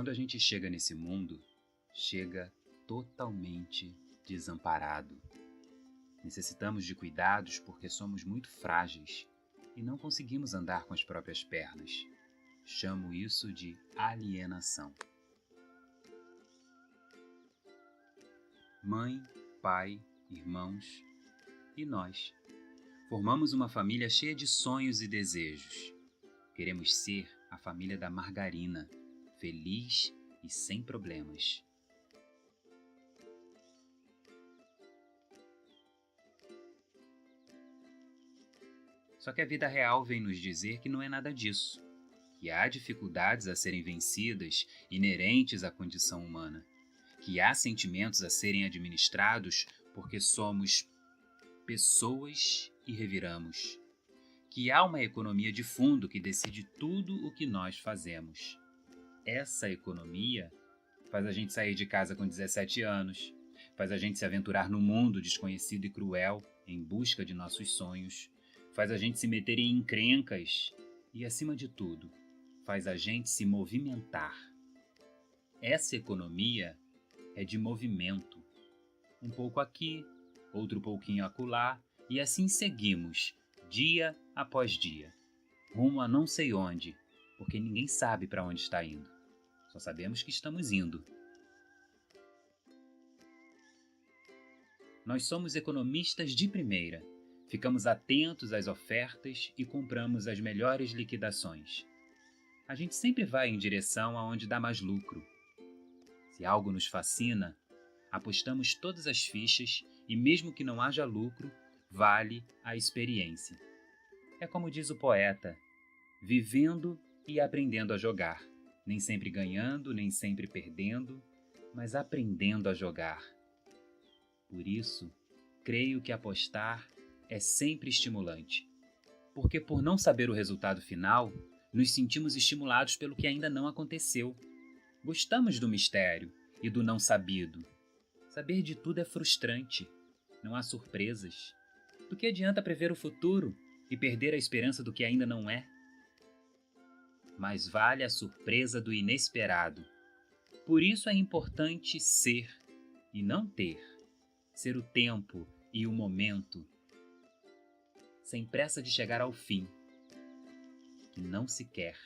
Quando a gente chega nesse mundo, chega totalmente desamparado. Necessitamos de cuidados porque somos muito frágeis e não conseguimos andar com as próprias pernas. Chamo isso de alienação. Mãe, pai, irmãos e nós. Formamos uma família cheia de sonhos e desejos. Queremos ser a família da margarina, feliz e sem problemas. Só que a vida real vem nos dizer que não é nada disso, que há dificuldades a serem vencidas inerentes à condição humana, que há sentimentos a serem administrados porque somos pessoas e reviramos, que há uma economia de fundo que decide tudo o que nós fazemos. Essa economia faz a gente sair de casa com 17 anos, faz a gente se aventurar no mundo desconhecido e cruel em busca de nossos sonhos, faz a gente se meter em encrencas e, acima de tudo, faz a gente se movimentar. Essa economia é de movimento. Um pouco aqui, outro pouquinho acolá, e assim seguimos, dia após dia, rumo a não sei onde, porque ninguém sabe para onde está indo. Só sabemos que estamos indo. Nós somos economistas de primeira. Ficamos atentos às ofertas e compramos as melhores liquidações. A gente sempre vai em direção aonde dá mais lucro. Se algo nos fascina, apostamos todas as fichas e, mesmo que não haja lucro, vale a experiência. É como diz o poeta, vivendo e aprendendo a jogar. Nem sempre ganhando, nem sempre perdendo, mas aprendendo a jogar. Por isso, creio que apostar é sempre estimulante. Porque por não saber o resultado final, nos sentimos estimulados pelo que ainda não aconteceu. Gostamos do mistério e do não sabido. Saber de tudo é frustrante. Não há surpresas. Do que adianta prever o futuro e perder a esperança do que ainda não é? Mas vale a surpresa do inesperado. Por isso é importante ser e não ter. Ser o tempo e o momento, sem pressa de chegar ao fim, que não se quer.